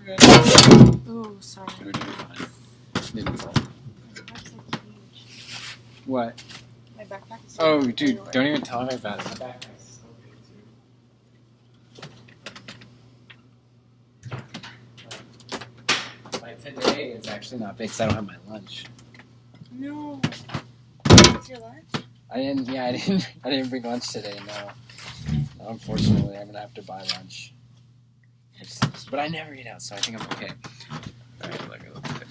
good. Oh, sorry. No, you're fine. Didn't fall. My backpack's like huge. What? My backpack is huge. Oh, dude, Everywhere. don't even tell me about it. My backpack's so big, too. Like today is actually not big because I don't have my lunch. No. What's your lunch? I didn't bring lunch today, no. No, unfortunately, I'm gonna have to buy lunch. But I never eat out, so I think I'm okay. Alright, look at it.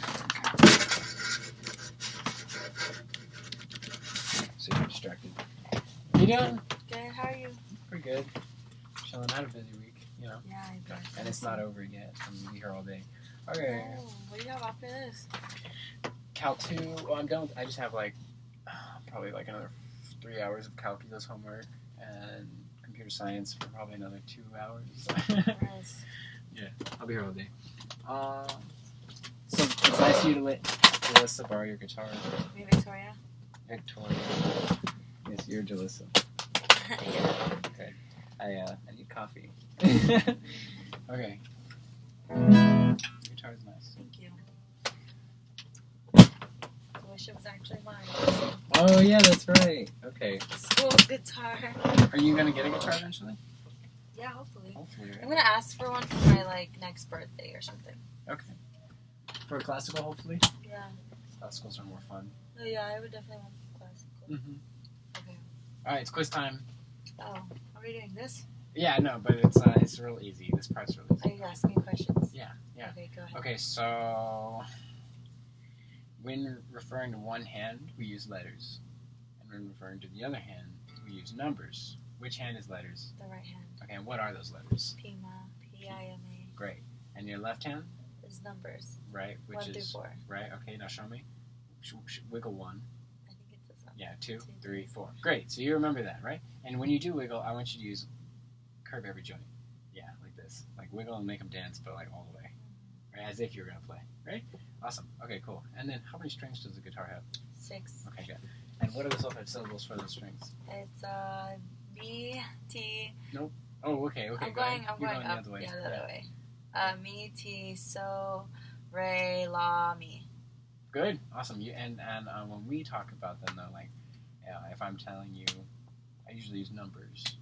So you're distracted. What are you doing? Good, how are you? Pretty good. Chilling. I had a busy week, you know. Yeah, I bet. And it's not over yet. I'm gonna be here all day. Okay. Oh, what do you have after this? Cal 2, well, I'm done with, I just have like, probably like another 3 hours of calculus homework and computer science for probably another 2 hours. Nice. Yeah, I'll be here all day. So it's nice of you to let Julissa borrow your guitar. Me, Victoria? Victoria. Yes, you're Julissa. Yeah. Okay. I need coffee. Okay. Guitar's nice. Thank you. I wish it was actually mine. Oh yeah, that's right. Okay. School's guitar. Are you gonna get a guitar eventually? Yeah, hopefully. Hopefully, right? I'm gonna ask for one for my next birthday or something. Okay. For a classical, hopefully? Yeah. Classicals are more fun. Oh yeah, I would definitely want classical. Mm-hmm. Okay. Alright, it's quiz time. Oh, are we doing this? Yeah, no, but it's real easy. This part's real Are easy. you asking questions? Yeah. Okay, go ahead. Okay, so when referring to one hand, we use letters. And when referring to the other hand, we use numbers. Which hand is letters? The right hand. Okay, and what are those letters? Pima. P-I-M-A. Great. And your left hand? Is numbers. Right, which 1 is... through 4. Right, okay, now show me. Wiggle 1. I think it's this one. Yeah, 2, 2, 3, 4. Great, so you remember that, right? And when you do wiggle, I want you to use curve every joint. Yeah, like this. Like wiggle and make them dance, but like all the way. Right, as if you're going to play. Right? Awesome. Okay, cool. And then how many strings does the guitar have? 6. Okay, good. And what are the solfege syllables for those strings? It's me, T. Oh, okay. I'm Go going ahead. You're up. going the other way. Yeah, the other way. Me, T, so, re, la, mi. Good. Awesome. And when we talk about them, though, like, if I'm telling you, I usually use numbers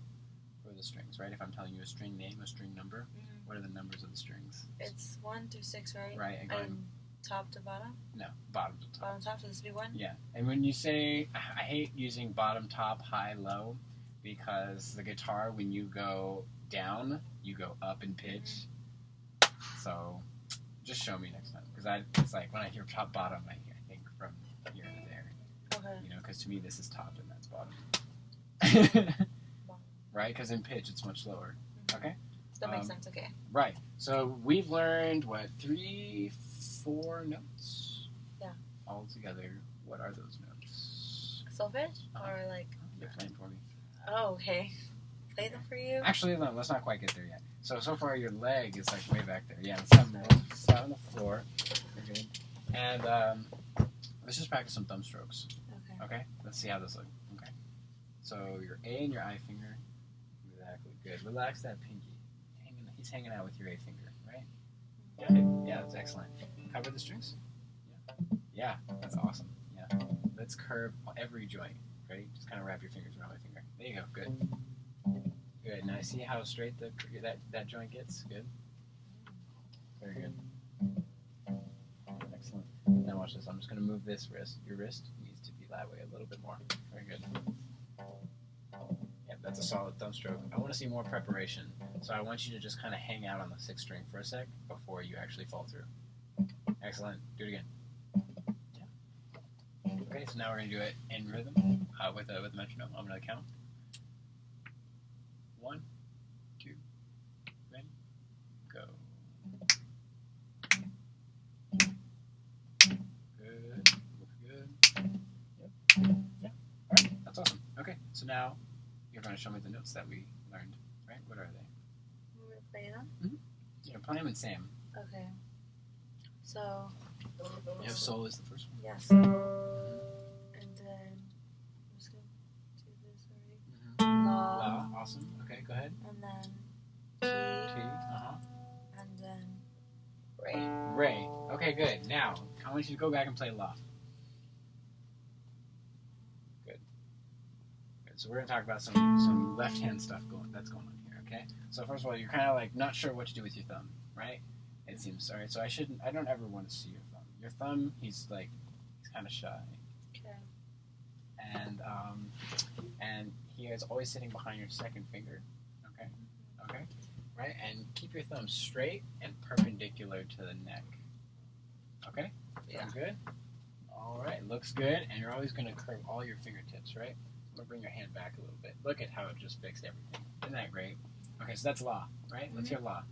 for the strings, right? If I'm telling you a string name, a string number, what are the numbers of the strings? It's 1 through 6, right? Right. And top to bottom? No, bottom to top. Bottom top, so this would be 1? Yeah. And when you say, I hate using bottom, top, high, low, because the guitar, when you go down, you go up in pitch. So just show me next time, because it's like when I hear top, bottom, I think from here to there. Okay. You know, because to me this is top and that's bottom. Right? Because in pitch it's much lower. Okay? That makes sense, okay. Right. So we've learned, 3, 4 notes? Yeah. All together, what are those notes? Solfege? Or like... You're playing for me. Oh, okay. Play them for you? Actually, no, let's not quite get there yet. So far your leg is like way back there. Yeah, let's have them flat on the floor. You're good. And let's just practice some thumb strokes. Okay? Let's see how this looks. Okay. So your A and your I finger. Exactly. Good. Relax that pinky. He's hanging out with your A finger, right? Yeah, that's excellent. Cover the strings. Yeah, that's awesome. Yeah. Let's curve every joint. Ready? Just kind of wrap your fingers around my finger. There you go. Good. Good. Now see how straight that joint gets? Good. Very good. Excellent. Now watch this. I'm just going to move this wrist. Your wrist needs to be that way a little bit more. Very good. Yeah, that's a solid thumb stroke. I want to see more preparation. So I want you to just kind of hang out on the 6th string for a sec before you actually fall through. Excellent. Do it again. Yeah. Okay, so now we're going to do it in rhythm with a metronome. I'm going to count. 1, 2, ready, go. Good, good. Yep. Yeah. All right, that's awesome. Okay, so now you're going to show me the notes that we learned, right? What are they? We're going to play them? Mm-hmm. Yeah, play them in Sam. Okay. So... You have Sol is the first one? Yes. And then... I'm just going to do this already. Mm-hmm. La. La, awesome. Okay, go ahead. And then... T, T. uh-huh. And then... Re. Okay, good. Now, I want you to go back and play La. Good. Good. So we're going to talk about some left-hand stuff that's going on here, okay? So first of all, you're kind of like not sure what to do with your thumb, right? It seems, all right? So I don't ever want to see your thumb. Your thumb, he's kind of shy. Okay. And he is always sitting behind your second finger, okay? Okay? Right? And keep your thumb straight and perpendicular to the neck. Okay? Yeah. Sound good? All right, looks good. And you're always going to curve all your fingertips, right? I'm going to bring your hand back a little bit. Look at how it just fixed everything. Isn't that great? Okay, so that's La, right? Let's hear La.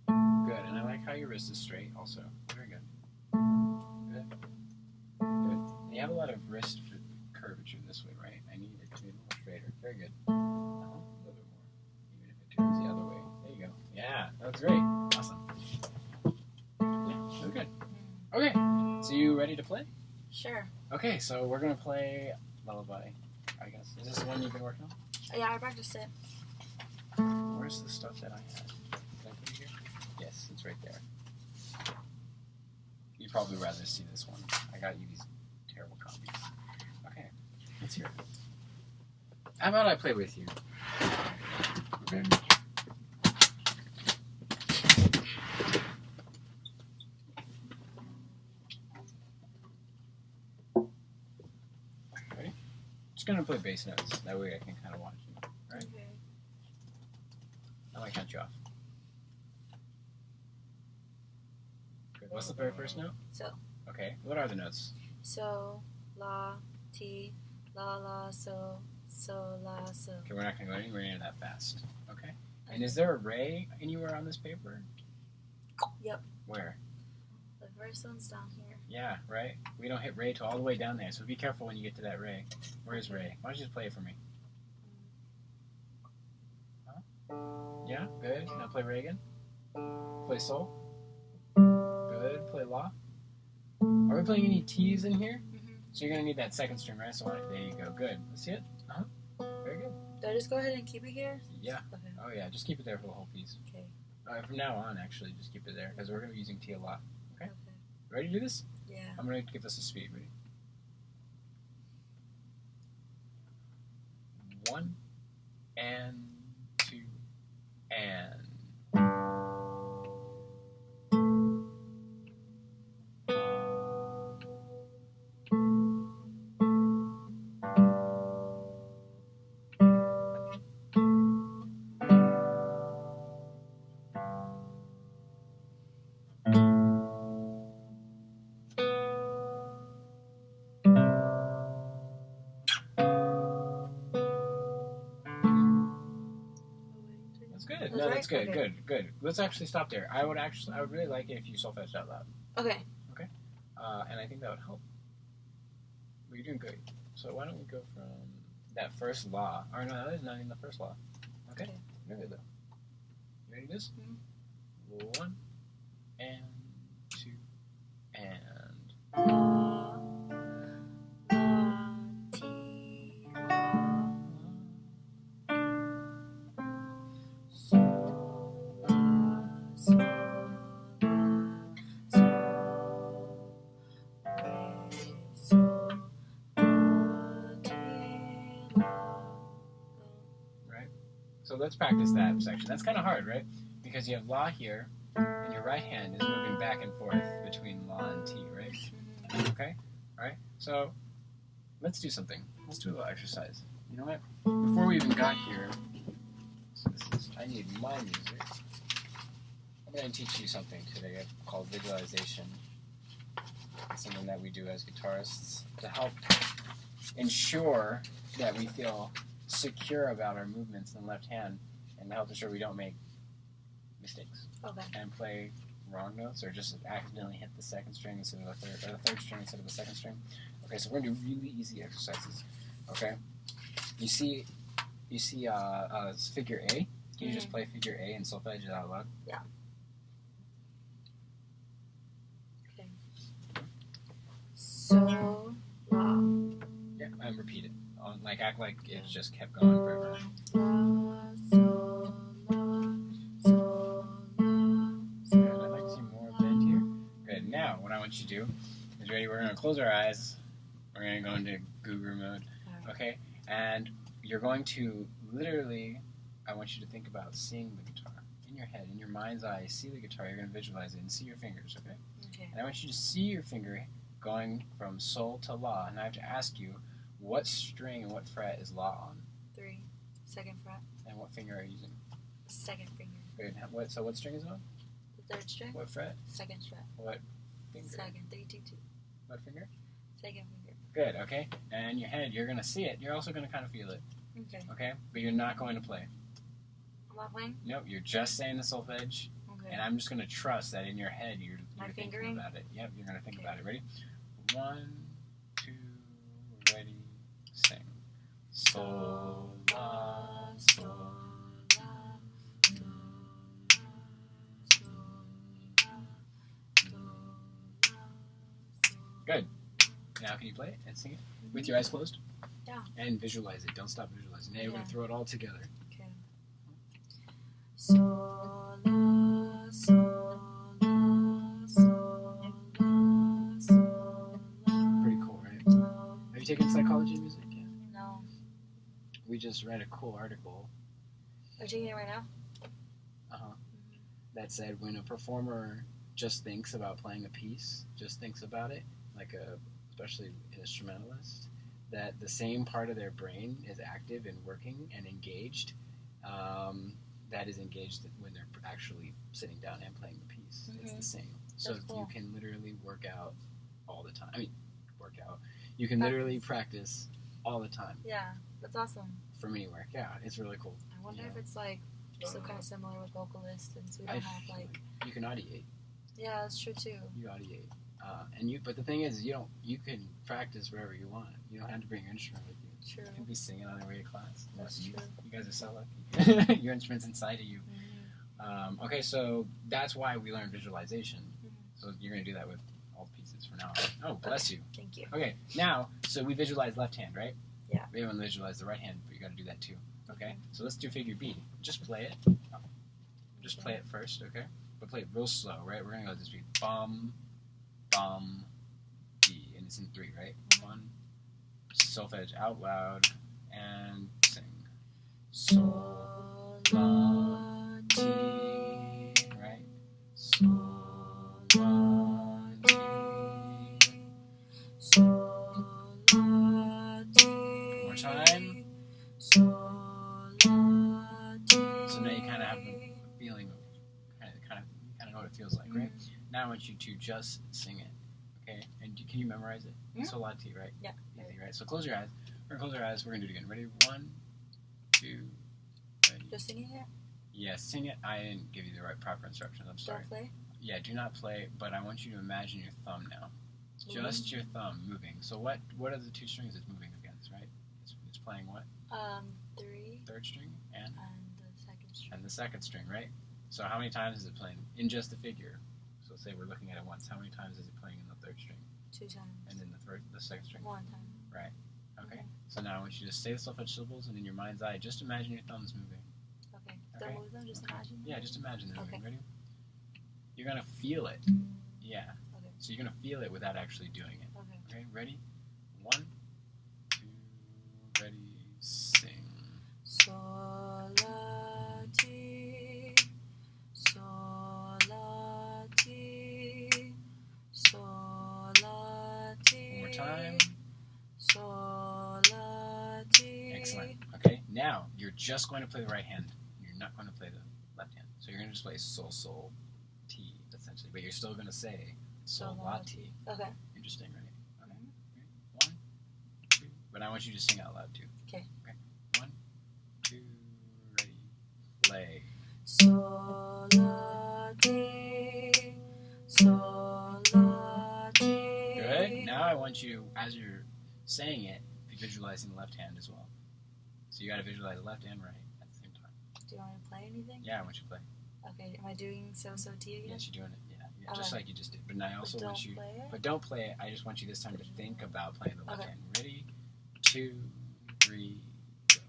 Good, and I like how your wrist is straight also. Very good. Good. Good. And you have a lot of wrist curvature this way, right? I need it to be a little straighter. Very good. A little bit more. Even if it turns the other way. There you go. Yeah, that's great. Awesome. Yeah, very good. Okay, so you ready to play? Sure. Okay, so we're going to play Lullaby, I guess. Is this the one you've been working on? Yeah, I practiced it. Where's the stuff that I had? Did I put it here? Yes, it's right there. You'd probably rather see this one. I got you these terrible copies. Okay, let's hear it. How about I play with you? Okay. Ready? Just gonna play bass notes. That way I can kind of watch you. Right? Okay. I might count you off. Good. What's the very first note? So. Okay. What are the notes? So, La, Ti, La, La, So, La, So. Okay, we're not going to go anywhere near that fast. Okay. And is there a Re anywhere on this paper? Yep. Where? The first one's down here. Yeah, right? We don't hit Re till all the way down there, so be careful when you get to that Re. Where's Re? Why don't you just play it for me? Huh? Yeah, good. Now play Re again. Play Sol. Good. Play La. Are we playing any T's in here? Mm-hmm. So you're going to need that second string, right? So there you go. Good. Let's see it. Very good. Do I just go ahead and keep it here? Yeah. Okay. Oh, yeah. Just keep it there for the whole piece. Okay. From now on, actually, just keep it there because we're going to be using T a lot. Okay? Okay. Ready to do this? Yeah. I'm going to give this a speed. Ready? 1 and 2 and. Good. No, that's good. Okay. Good. Let's actually stop there. I would really like it if you solfeged out loud. Okay. Okay. And I think that would help. But you're doing great. So why don't we go from that first La? Or no, that is not even the first La. Okay. Very good though. You ready to do this? Mm-hmm. 1 and 2 and. So let's practice that section. That's kind of hard, right? Because you have La here, and your right hand is moving back and forth between La and T, right? Okay? Alright? So, let's do something. Let's do a little exercise. You know what? Before we even got here, so I need my music. I'm going to teach you something today called visualization. It's something that we do as guitarists to help ensure that we feel secure about our movements in the left hand and help ensure we don't make mistakes. Okay. And play wrong notes or just accidentally hit the second string instead of the third, or the third string instead of the second string. Okay, so we're gonna do really easy exercises. Okay, you see figure A. Can you just play figure A and solfege it out loud? Yeah. Okay. So La. Yeah, and repeat it. Act like it just kept going forever. La, so, La, so, La, so. Good, I now what I want you to do is ready. We're going to close our eyes. We're going to go into guru mode. Okay? And you're going to literally, I want you to think about seeing the guitar in your head, in your mind's eye. See the guitar. You're going to visualize it and see your fingers. Okay? Okay. And I want you to see your finger going from sol to la. And I have to ask you, what string and what fret is la on? 3. 2nd fret. And what finger are you using? 2nd finger. Good. So what string is it on? The 3rd string. What fret? 2nd fret. What finger? 2nd. 3, 2, 2. What finger? 2nd finger. Good, okay. And in your head, you're going to see it. You're also going to kind of feel it. Okay. Okay? But you're not going to play. I'm not playing? Nope, you're just saying the solfege. Okay. And I'm just going to trust that in your head, you're thinking fingering? about it. Yep, you're going to think about it. Ready? 1, 2, ready, sing. Sol, la, sol, la, do, la, sol, la, do, la, sol. Good. Now can you play it and sing it with your eyes closed? Yeah. And visualize it. Don't stop visualizing. Now you're going to throw it all together. Okay. Sol, la, sol, la, sol, la, sol, la. Pretty cool, right? Have you taken psychology in music? Yeah. No. We just read a cool article Are you taking it right now? that said when a performer just thinks about playing a piece, just thinks about it, especially an instrumentalist, that the same part of their brain is active and working and engaged, that is engaged when they're actually sitting down and playing the piece. It's the same. So That's cool. you can literally work out all the time. You can literally practice all the time. Yeah, that's awesome. From anywhere. Yeah, it's really cool. I wonder if it's like still kind of similar with vocalists, since we don't have like. You can audiate. Yeah, that's true too. You audiate. But the thing is, you can practice wherever you want. You don't have to bring your instrument with you. True. You can be singing on your way to class. That's true. You guys are so lucky. Your instrument's inside of you. Mm-hmm. Okay, so that's why we learn visualization. So you're going to do that with all pieces from now on. Oh, bless you. Thank you. Okay, now, so we visualize left hand, right? Yeah. We haven't visualized the right hand, but you got to do that too. Okay? So let's do figure B. Just play it. Just play it first, okay? But play it real slow, right? We're going to go this beat. Bum, bum, B. And it's in 3, right? 1. Solfege out loud. And sing. Sol, la, ti. Right? Sol, la, ti. Sol, la, ti. One more time. Sol, la, ti. So now you kind of have the feeling of, kind of know what it feels like, right? Now I want you to just sing it, okay? And can you memorize it? Sol, la, ti, right? Yeah. Easy, right? So close your eyes. We're going to close our eyes. We're going to do it again. Ready? 1, 2, ready. Just singing it? Yes, sing it. I didn't give you the right proper instructions. I'm sorry. Don't play? Yeah, do not play, but I want you to imagine your thumb now. Just your thumb moving. So what are the 2 strings it's moving against, right? It's playing what? 3. 3rd string and the 2nd string. And the 2nd string, right? So how many times is it playing in just the figure? So say we're looking at it once. How many times is it playing in the 3rd string? 2 times. And then the 2nd string? 1 time. Right. Okay. So now I want you to say the solfege syllables, and in your mind's eye, just imagine your thumbs moving. Okay. Okay. Don't move them, just imagine them? Yeah, just imagine them moving. Okay. Ready? You're going to feel it. Yeah. Okay. So you're going to feel it without actually doing it. Okay. Okay, ready? 1, 2, ready, sing. Sol, la, ti. Sol, la, ti. Sol, la, ti. One more time. Sol, la, ti. Excellent. Okay, now you're just going to play the right hand. You're not going to play the left hand. So you're going to just play sol, sol, ti, essentially. But you're still going to say sol, la, ti. Okay. Interesting, right? Okay. 1, 2. But I want you to sing out loud, too. Okay. 1, 2, ready, play. Sol, la, ti. Sol, la, ti. Good. Now I want you, as you're saying it, be visualizing the left hand as well. So you got to visualize left and right at the same time. Do you want to play anything? Yeah, I want you to play. Okay, am I doing so ti again? Yes, you're doing it. Yeah, just like you just did. But I also But want you. play it? But don't play it. I just want you this time to think about playing the left Okay. hand. Ready? 2, 3, go.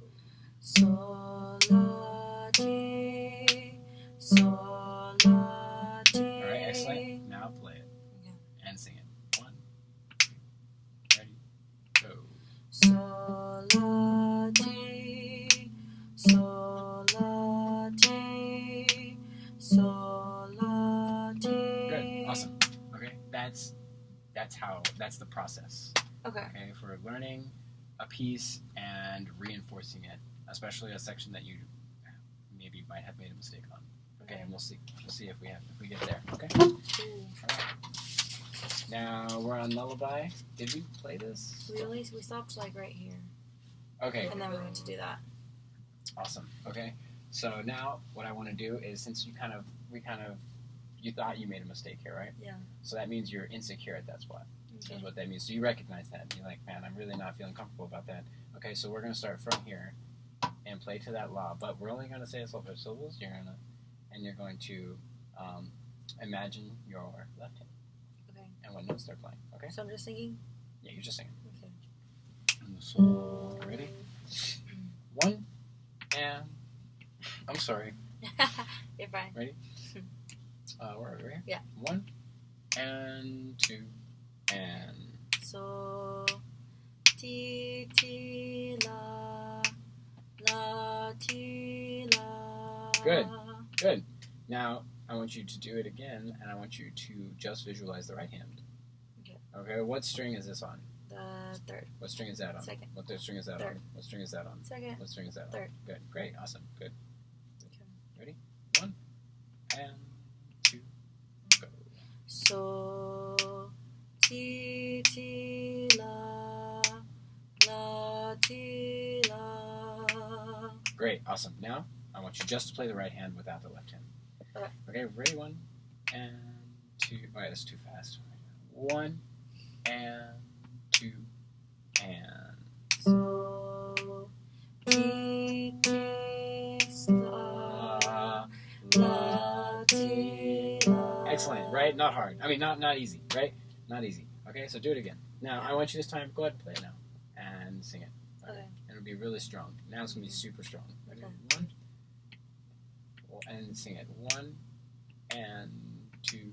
Sol, la, ti. Sol, la, ti. All right, excellent. Now play it. Okay. sol, la, ti. Good. Awesome. Okay. That's the process. Okay. Okay. For learning a piece and reinforcing it, especially a section that you maybe might have made a mistake on. Okay. And we'll see. We'll see if we get there. Okay. Ooh. All right. Now we're on lullaby. Did we play this? We stopped like right here. Okay. And then we're going to do that. Awesome. Okay. So now what I want to do is, since you thought you made a mistake here, right? Yeah. So that means you're insecure at that spot. Okay. Is what that means. So you recognize that. You're like, man, I'm really not feeling comfortable about that. Okay, so we're going to start from here and play to that la, but we're only going to say a solfege syllables. You're going to imagine your left hand. Okay. And what notes they're playing. Okay. So I'm just singing? Yeah, you're just singing. Okay. So, ready? 1 and I'm sorry. You're fine. Ready? Where are we? Right here? Yeah. 1 and 2 and so ti ti la la ti la. Good. Now I want you to do it again, and I want you to just visualize the right hand. Okay. What string is this on? The third. What string is that on? Second. What string is that Third. on? What string is that on? Second. What string is that on? Third. Good. Great. Awesome. Good. Okay. Ready? 1 and 2 go. So ti ti la la ti la. Great. Awesome. Now I want you just to play the right hand without the left hand. Okay. Ready? 1 and 2. All right. That's too fast. 1 and 2 and so ti ti la la ti la. Excellent, right? Not hard. I mean, not easy, right? Not easy. Okay, so do it again. Now, I want you this time, go ahead and play it now. And sing it. Okay. And it'll be really strong. Now it's going to be super strong. Ready? Okay. 1. And sing it. 1 and 2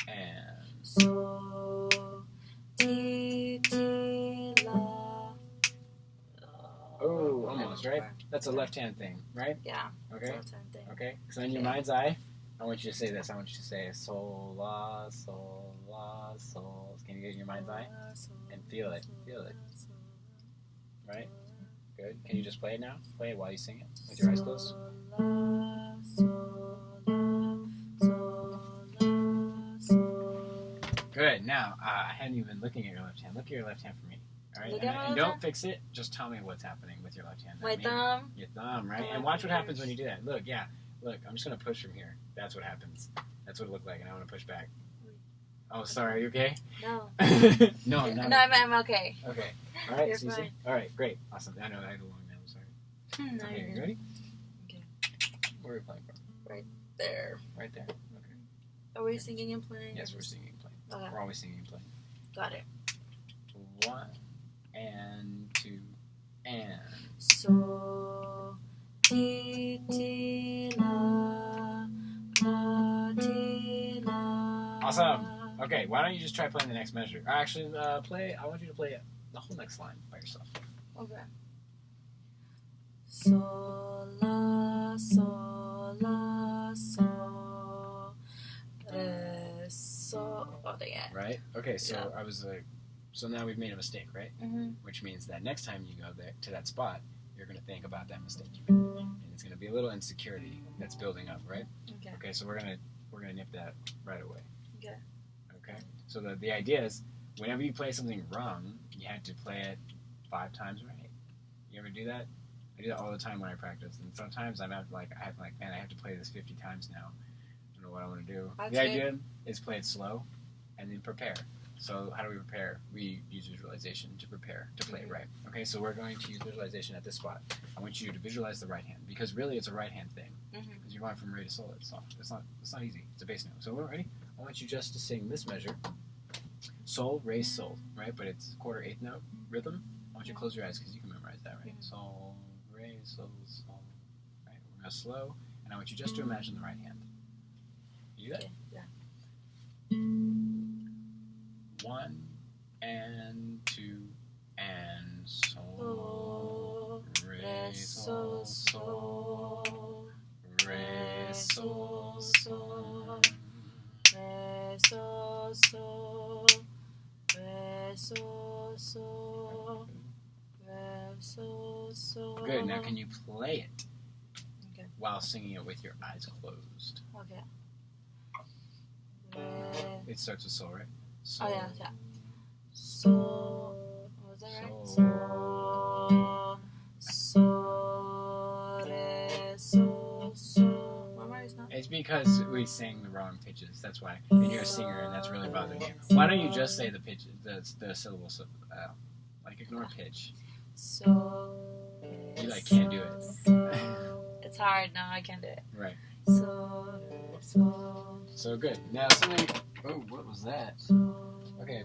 and so ti ti la. Oh, almost, right? That's a left hand thing, right? Yeah. Okay. It's a left-hand thing. Okay. So in your mind's eye, I want you to say this. I want you to say sol la sol la sol. Can you get in your mind's eye? And feel it. Feel it. Right? Good. Can you just play it now? Play it while you sing it with your eyes closed. Good. Now, I hadn't even been looking at your left hand. Look at your left hand for me. All right? And don't fix it. Just tell me what's happening with your left hand. My thumb. Your thumb, right? And watch what happens when you do that. Look, yeah. Look, I'm just going to push from here. That's what happens. That's what it looked like, and I want to push back. Oh, sorry. Are you okay? No. No, I'm not. No, I'm okay. Okay. All right. You're so fine. All right. Great. Awesome. I know I had a long name. I'm sorry. No, Okay. you're You ready? Okay. Where are we playing from? There. Right there. Okay. Are we singing and playing? Yes, we're singing and playing. Okay. We're always singing and playing. Got it. 1 and 2 and so ti ti la la ti la. Awesome. Okay, why don't you just try playing the next measure? Actually, I want you to play the whole next line by yourself. Okay. So la so la so so. Oh, dang it. Right? Okay, so Yeah. I was like, so now we've made a mistake, right? Mm-hmm. Which means that next time you go there to that spot, you're going to think about that mistake you made, and it's going to be a little insecurity that's building up, right? Okay. Okay, so we're gonna nip that right away. Okay. Okay. So the idea is, whenever you play something wrong, you have to play it 5 times right. You ever do that? I do that all the time when I practice, and sometimes man, I have to play this 50 times now. I don't know what I want to do. That's the idea is play it slow, and then prepare. So how do we prepare? We use visualization to prepare to play it right. Okay, so we're going to use visualization at this spot. I want you to visualize the right hand, because really it's a right hand thing. Because you're going from re to sol. It's not easy. It's a bass note. So we're ready. I want you just to sing this measure. Sol, re, sol, right? But it's quarter eighth note rhythm. I want you to close your eyes because you can memorize that, right? Sol, re, sol, sol. Right? We're going to slow, and I want you just to imagine the right hand. You do that? Okay. Yeah. 1 and 2 and sol, re, sol, sol, re, sol, sol. so, so, re, so, so, re, so, so. Good. Now can you play it Okay. while singing it with your eyes closed? Okay. It starts with sol, right? Oh yeah, yeah. So, what was that right? So, so, re, so, so. Why am I not? It's because we sang the wrong pitches. That's why. And you're a singer, and that's really bothering you. Why don't you just say the pitch, the syllables? Like ignore pitch. So. You like can't do it. It's hard. No, I can't do it. Right. So, so. So good. Now something. Oh, what was that? Okay,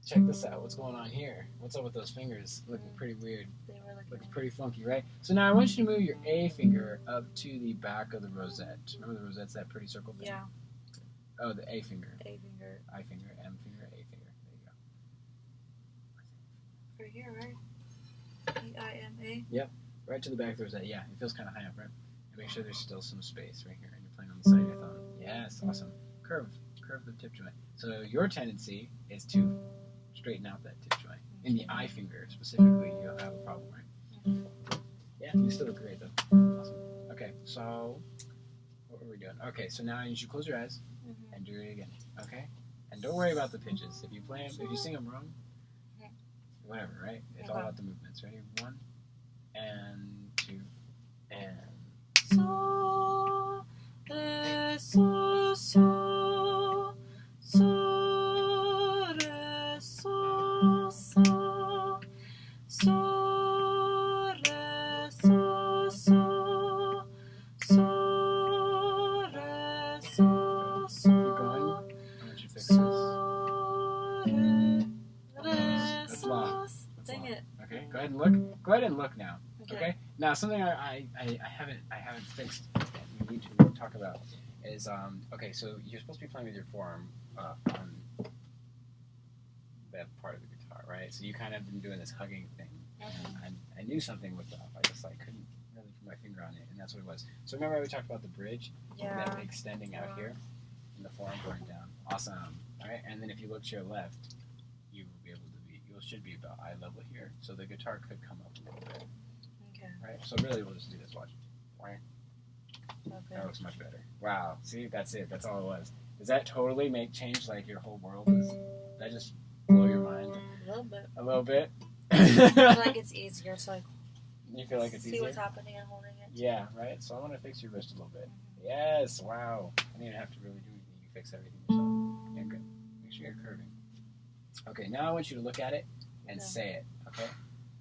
check this out. What's going on here? What's up with those fingers? Looking pretty weird. They were Looking pretty funky, right? So now I want you to move your A finger up to the back of the rosette. Remember the rosette's that pretty circle thing? Yeah. Oh, the A finger. A finger. I finger, M finger, A finger. There you go. Right here, right? E-I-M-A? Yep. Right to the back of the rosette. Yeah, it feels kind of high up, right? And make sure there's still some space right here. And you're playing on the side of your thumb. Yes, awesome. Curve the tip joint. So your tendency is to straighten out that tip joint. In the I finger specifically, you'll have a problem, right? Mm-hmm. Yeah, you still look great though. Awesome. Okay, so what were we doing? Okay, so now you should close your eyes and do it again. Okay, and don't worry about the pitches. If you sing them wrong, whatever, right? It's all about the movements. Ready? 1 and 2 and. So, re, so, so, so, re, so, so, so, re, so, so, so, re, so, so. Keep going. I want you to fix this. So, re, That's long. That's Dang long. it. Okay, go ahead and look. Go ahead and look now. Okay. Okay. Now something I haven't fixed and we need to talk about is okay. So you're supposed to be playing with your forearm on that part of the guitar, right? So you kind of been doing this hugging thing. And I knew something was off. I just couldn't really put my finger on it, and that's what it was. So remember we talked about the bridge, Yeah. that extending out here, and the forearm going down. Awesome. All right, and then if you look to your left, you will be able to be. You should be about eye level here, so the guitar could come up a little bit. Okay. Right. So really, we'll just do this. Watch. Right. Okay. That looks much better. Wow. See, that's it. That's all it was. Does that totally change your whole world? Does that just blow your mind? A little bit. A little bit. I feel like it's easier to You feel like it's see easier? what's happening and holding it. Yeah, right? So I want to fix your wrist a little bit. Yes, wow. I didn't even have to really do anything. You fix everything yourself. Yeah, good. Make sure you're curving. Okay, now I want you to look at it and say it, okay?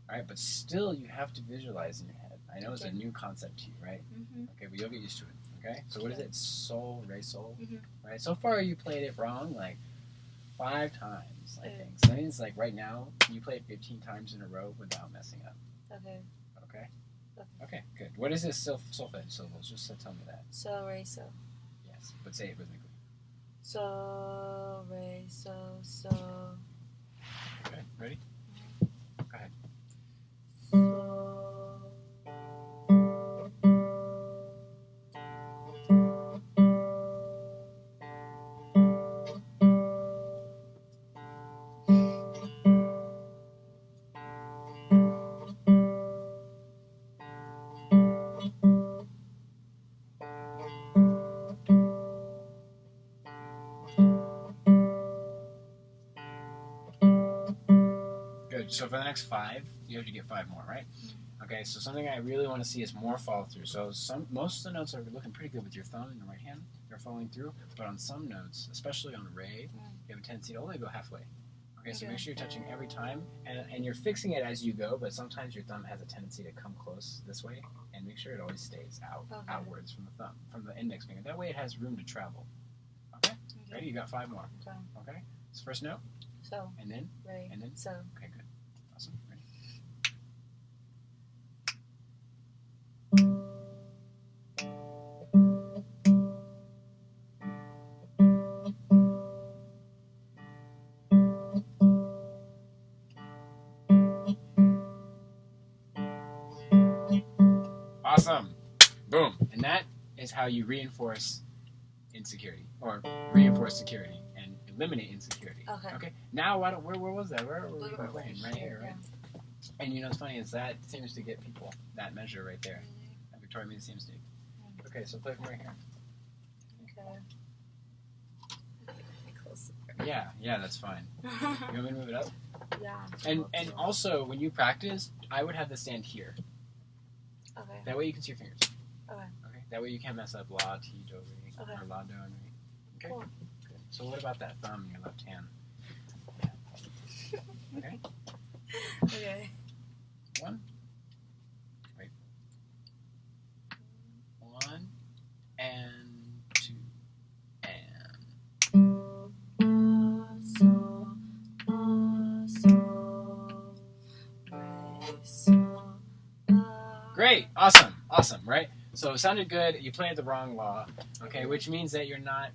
All right, but still you have to visualize in your head. I know it's a new concept to you, right? Mm-hmm. Okay, but you'll get used to it, okay? So what is it? Sol, re, sol? Mm-hmm. Right? So far you played it wrong 5 times, I think. So that means right now you play it 15 times in a row without messing up. Okay. Okay? Okay, good. What is this solfege syllables? Just tell me that. So, re, so. Yes, but say it rhythmically. So, re, so, so. Okay, ready? Go ahead. So. So for the next 5, you have to get 5 more, right? Okay, so something I really want to see is more follow through. So most of the notes are looking pretty good with your thumb in the right hand. They're following through. But on some notes, especially on re, you have a tendency to only go halfway. Okay, so make sure you're touching every time. And you're fixing it as you go, but sometimes your thumb has a tendency to come close this way. And make sure it always stays outwards from the thumb, from the index finger. That way it has room to travel. Okay? Ready? You got 5 more. Okay? So first note. So. And then? Re. And then? So. Okay, good. Awesome. Ready? Awesome. Boom. And that is how you reinforce insecurity or reinforce security. eliminate insecurity. Okay. Okay. Now, why don't? Where was that? Where were we We were playing? right Right here, here, right? And you know what's funny is that seems to get people that measure right there. That Victoria made the same mistake. Okay, so play from right here. Okay. Closer. Yeah, that's fine. You want me to move it up? Yeah. And also, when you practice, I would have this stand here. Okay. That way you can see your fingers. Okay. Okay. That way you can't mess up la, ti, do, re, Okay. or la, do, and re. Okay. Cool. Good. So what about that thumb in your left hand? Okay. Okay. One. Wait. 1 and 2 and. Great. Awesome, right? So it sounded good. You played the wrong law, okay, which means that you're not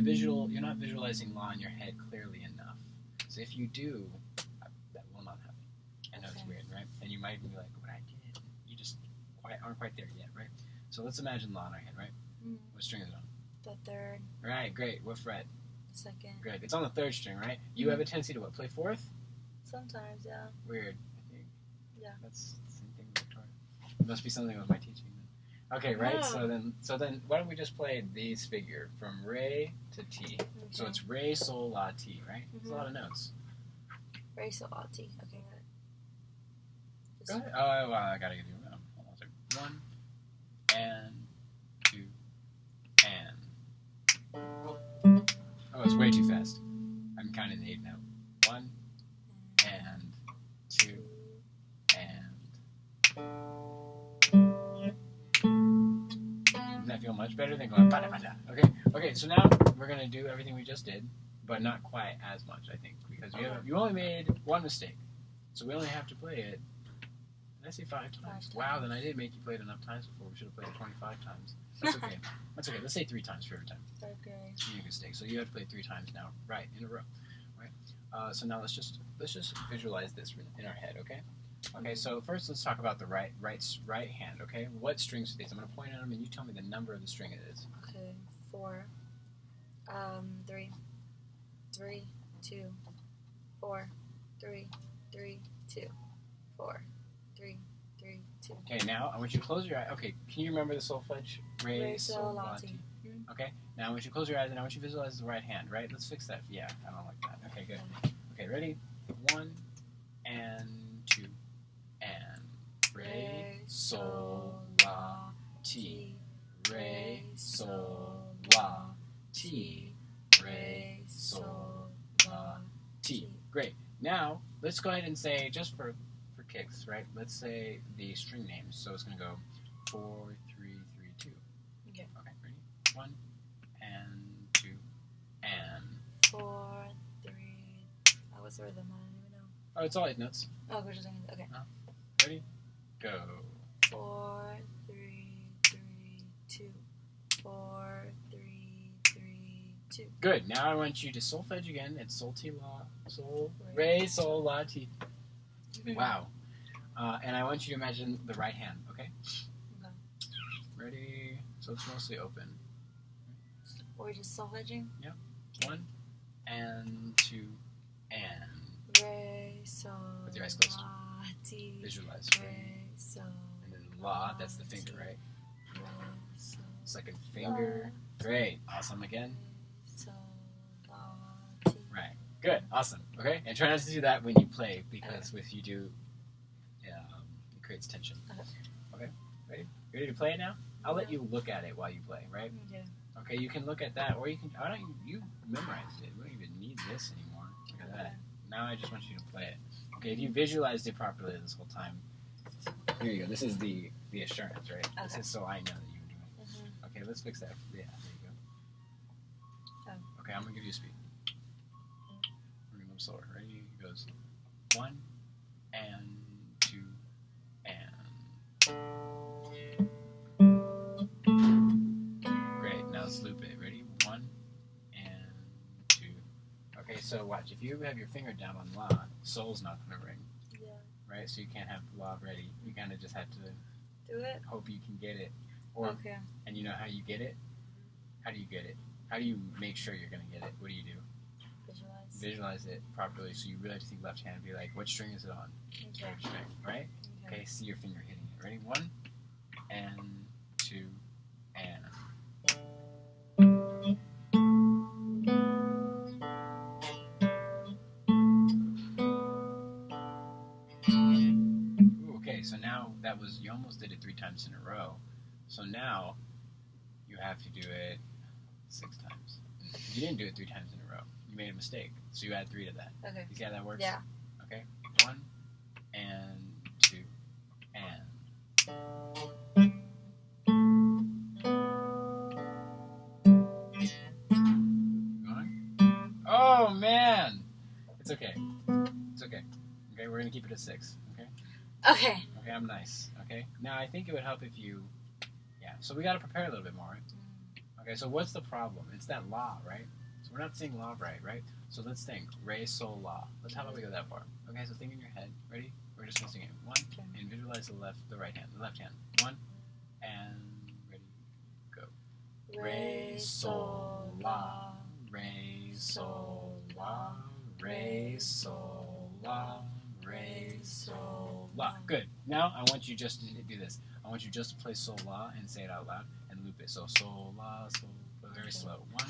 visualizing law in your head clearly enough. So if you do, that will not happen. I know it's weird, right? And you might be like, what I did, you just aren't quite there yet, right? So let's imagine law in our head, right? Mm. What string is it on? The third. Right, great. What fret? The second. Good. It's on the third string, right? You have a tendency to what? Play fourth? Sometimes, yeah. Weird. I think. Yeah. That's the same thing with Victoria. It must be something with my teaching then. Okay, right? No. So then why don't we just play these figure from re to ti. Okay. So it's re, sol, la, ti, right? It's a lot of notes. Re, sol, la, ti. Okay, got it. Go ahead. Oh, well, I gotta give you a minute. Hold on a second. 1 and 2 and. Oh, it's way too fast. I'm counting the 8 now. 1 and 2 and. Doesn't that feel much better than going bada bada? Okay, so now we're going to do everything we just did, but not quite as much, I think, because you only made one mistake. So we only have to play it, did I say 5 times? Wow, then I did make you play it enough times before. We should have played it 25 times. That's okay. That's okay. Let's say 3 times for every time. Okay. You make a mistake. So you have to play 3 times now, right, in a row. Right? So now let's just visualize this in our head, okay? Okay, so first let's talk about the right hand, okay? What strings are these? I'm going to point at them and you tell me the number of the string it is. Okay, 4, 3, 3, 2, 4, 3, 3, 2, 4, 3, 3, 2. Okay, now I want you to close your eyes. Okay, can you remember the solfege? Re, sol, la, ti. Okay, now I want you to close your eyes and I want you to visualize the right hand, right? Let's fix that. Yeah, I don't like that. Okay, good. Okay, ready? 1 and 2 and. Re, sol, la, ti. Re, sol, la, ti. Re, sol, la, ti. Great. Now, let's go ahead and say, just for kicks, right? Let's say the string names. So it's going to go 4, 3, 3, 2. Okay. Okay, ready? 1 and 2 and. 4, 3. Oh, what's the rhythm? I don't even know. Oh, it's all 8 notes. Oh, we're just saying. Okay. Ready? Go. 4, 3, 3, 2. 4, 3, 3, 2. Good. Now I want you to solfege again. It's sol, ti, la, sol, re, sol, la, ti. Wow. And I want you to imagine the right hand, okay? Okay. Ready? So it's mostly open. Or just solfeging? Yep. 1 and 2 and. Re, sol, With your eyes closed. la, ti. Visualize. Re, sol. And then la, that's the finger, right? Re, sol. Second finger. Great. Awesome again. Sol, la, ti. Right. Good. Awesome. Okay? And try not to do that when you play, because if you do, it creates tension. Okay? Ready? Ready to play it now? I'll let you look at it while you play, right? Yeah. Okay, you can look at that, or you can, why don't you memorized it. We don't even need this anymore. Look at that. Now I just want you to play it. Okay, if you visualized it properly this whole time, here you go. This is the assurance, right? Okay. This is so I know that you were doing it. Okay, let's fix that. Yeah, there you go. Okay, I'm going to give you a speed. We're going to go slower. Ready? It goes 1 and 2 and. Great. Now let's loop it. Ready? 1 and 2. Okay, so watch. If you have your finger down on la, sol's not going to ring. Yeah. Right? So you can't have la ready. You kind of just have to Do it? hope you can get it. Or, Okay. And you know how you get it? How do you get it? How do you make sure you're going to get it? What do you do? Visualize it properly. So you really have to think left hand. Be like, what string is it on? Okay. Third string, right? Okay. See your finger hitting it. Ready? 1 and 2 and. Ooh, okay, so now that was, you almost did it 3 times in a row. So now you have to do it 6 times. You didn't do it 3 times in a row. You made a mistake. So you add 3 to that. Okay. You see how that works? Yeah. Okay. 1 and 2 and. Going? Oh man! It's okay. It's okay. Okay, we're gonna keep it at 6. Okay. Okay. Okay, I'm nice. Okay. Now I think it would help if you. Yeah. So we gotta prepare a little bit more. Right? Okay. So what's the problem? It's that la, right? So we're not saying la right? So let's think. Re, sol, la. How about we go that far? Okay. So think in your head. Ready? We're just gonna sing it. 1 and visualize the right hand, the left hand. 1 and ready, go. Re, sol, la. Re, sol, la. Re, sol, la. Re, sol, la. Good. Now I want you just to do this. I want you just to play sol, la and say it out loud and loop it. So sol, la, sol, very slow. 1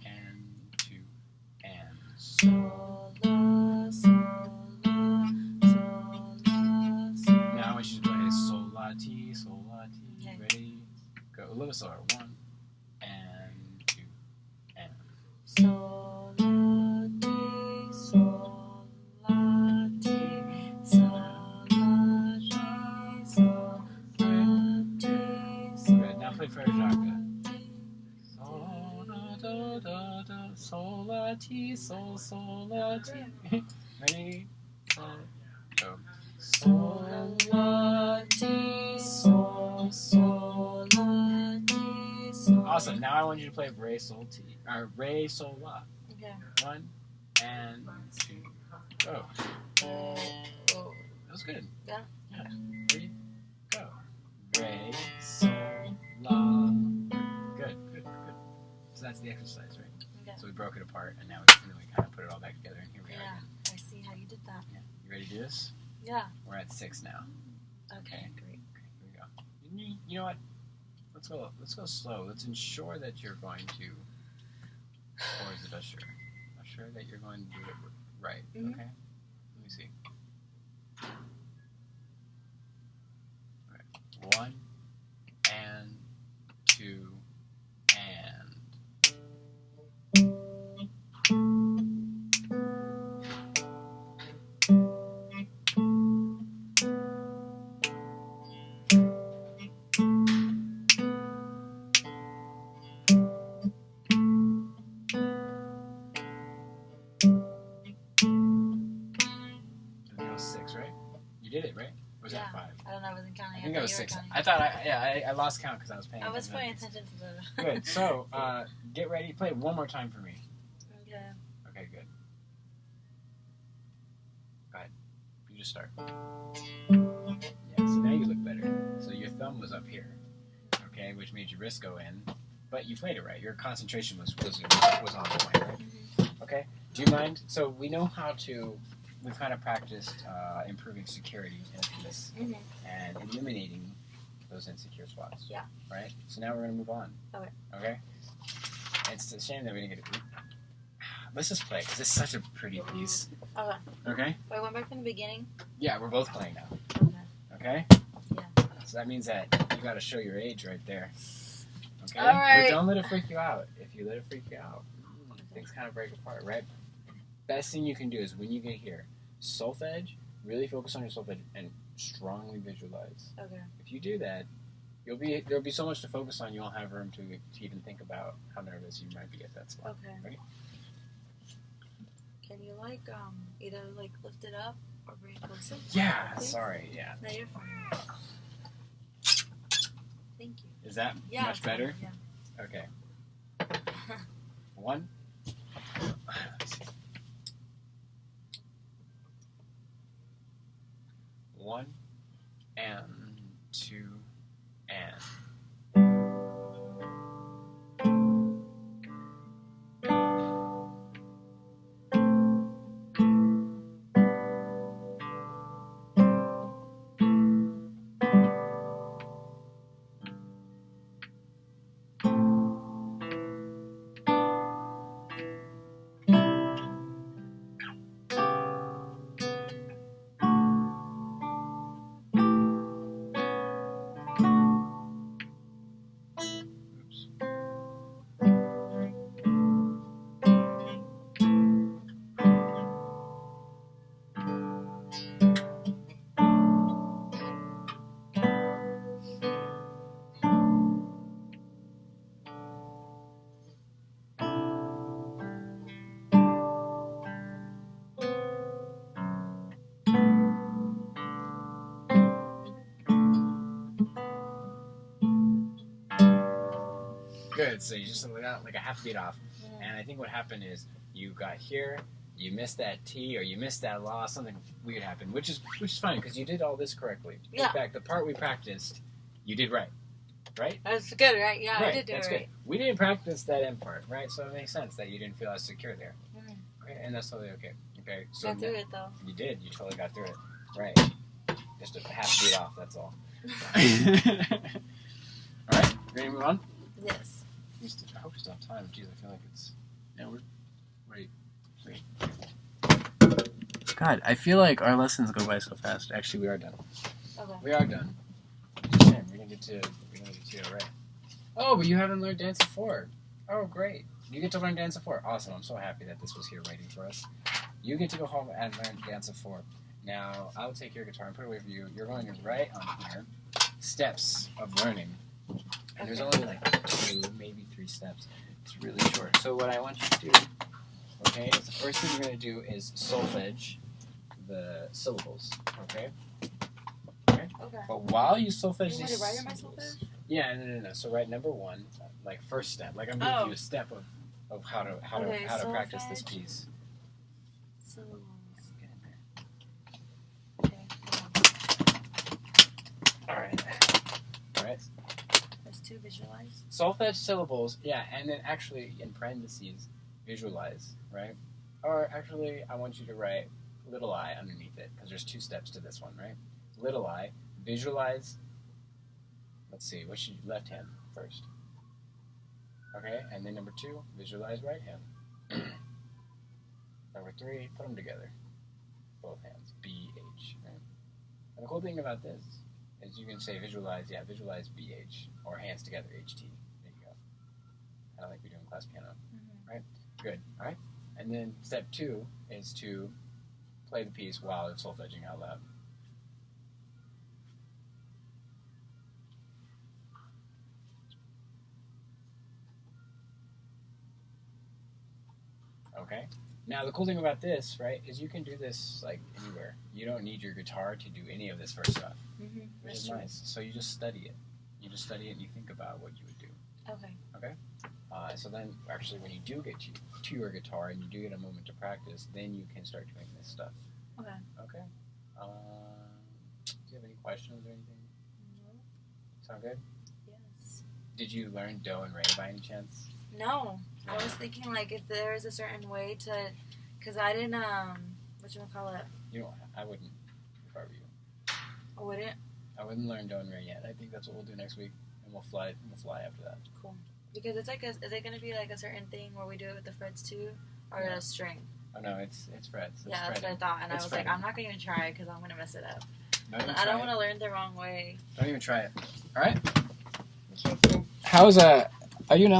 and 2 and sol, la, sol, la, sol, la, sol. Now I want you to play sol, la, ti, sol, la, ti. Okay. Ready? Go. A little slower. 1 and 2 and sol, la, ti, sol, la, ti, sol, la, ti, sol, la, ti, sol. Good. Now play Frejaka. Sol, da, da, da, sol, la, ti, sol, sol, la, ti. Ready? Go. Sol, la, ti, sol, sol, la, ti, sol. Awesome. Now I want you to play re, sol, ti. Or re, sol, la. Okay. 1 and 2. Go. That was good. Yeah. Yeah. Ready? Go. Re, sol, la. Good. So that's the exercise, right? Okay. So we broke it apart, and now we kind of put it all back together, and here we are again. I see how you did that. Yeah. You ready to do this? Yeah. We're at 6 now. Okay, great. Okay, here we go. You know what? Let's go slow. Let's ensure that you're going to. Or is it usher? Assure that you're going to do it right. Mm-hmm. Okay. Let me see. All right. 1 and 2 and. Did it, right? Or was that 5? I don't know. I wasn't counting. I think it was 6. I thought I lost count because I was paying attention. I was paying attention to the... Good. So, get ready. Play it one more time for me. Okay. Okay, good. Go ahead. You just start. Yeah, so now you look better. So your thumb was up here, okay, which made your wrist go in, but you played it right. Your concentration was on the point, right? Mm-hmm. Okay. Do you mind? So we know how to... We've kind of practiced improving security in a piece and eliminating those insecure spots. Yeah. Right? So now we're going to move on. Okay. Okay? It's a shame that we didn't get it. Let's just play because it's such a pretty piece. Okay. Okay? Wait, went back from the beginning? Yeah, we're both playing now. Okay. Okay? Yeah. So that means that you got to show your age right there. Okay? All right. But don't let it freak you out. If you let it freak you out, things kind of break apart, right? Best thing you can do is when you get here, solfege, really focus on your solfege and strongly visualize. Okay. If you do that, there'll be so much to focus on, you won't have room to even think about how nervous you might be at that spot. Okay. Ready? Can you either lift it up or bring it closer? Yeah. Sorry. Yeah. No, you're fine. Thank you. Is that much better? Yeah. Okay. 1. 1 and 2 and. So you just got like a half beat off. And I think what happened is you got here, you missed that T, or you missed that law, something weird happened, which is fine because you did all this correctly. Yeah. In fact, the part we practiced, you did right. Right? That's good, right? Yeah, right. I did do that's it good. right. We didn't practice that end part, right? So it makes sense that you didn't feel as secure there. Okay, and that's totally okay. Okay, so Got through it though. You did. You totally got through it. Right. Just a half beat off. That's all. All right. Ready to move on? Yes. I hope we still have time. Jeez, I feel like it's. Yeah, wait. God, I feel like our lessons go by so fast. Actually, we are done. Okay. We are done. We're gonna get to it right. Oh, but you haven't learned Dance of 4. Oh, great. You get to learn Dance of 4. Awesome. I'm so happy that this was here waiting for us. You get to go home and learn Dance of 4. Now, I'll take your guitar and put it away for you. You're going to write on here steps of learning. And there's only like 2, maybe 3 steps. It's really short. So what I want you to do, okay, is the first thing you're going to do is solfege the syllables, okay? Okay. But while you solfege these write in my solfege? Yeah, no. So write number 1, like first step. Like I'm going to give you a step of how to practice this piece. Syllables. Get in there. Okay. All right. There's 2 visualize. Solfege syllables, yeah, and then actually in parentheses, visualize, right? Or actually, I want you to write little I underneath it because there's 2 steps to this one, right? Little I, visualize. Let's see, what's your left hand first? Okay, and then number 2, visualize right hand. Number 3, put them together. Both hands, B, H, right? And the cool thing about this is you can say visualize B, H, or hands together, H, T. There you go. Kind of like we do in class piano, right? Good, all right? And then step 2 is to play the piece while it's solfeging out loud. Okay. Now the cool thing about this, right, is you can do this like anywhere. You don't need your guitar to do any of this first stuff, which is nice. So you just study it. You just study it and you think about what you would do. Okay. Okay. So then, actually, when you do get to your guitar and you do get a moment to practice, then you can start doing this stuff. Okay. Okay. Do you have any questions or anything? No. Sound good? Yes. Did you learn Do and Re by any chance? No. I was thinking, like, if there is a certain way to... Because I didn't, whatchamacallit? You don't. I wouldn't, if I were you. I wouldn't? I wouldn't learn Do and Re yet. I think that's what we'll do next week, and we'll fly after that. Cool. Because it's like, is it going to be, like, a certain thing where we do it with the frets, too? Or a string? Oh, no, it's frets. Yeah, that's what I thought. And I was like, I'm not going to even try because I'm going to mess it up. I don't want to learn the wrong way. Don't even try it. All right? How's, are you an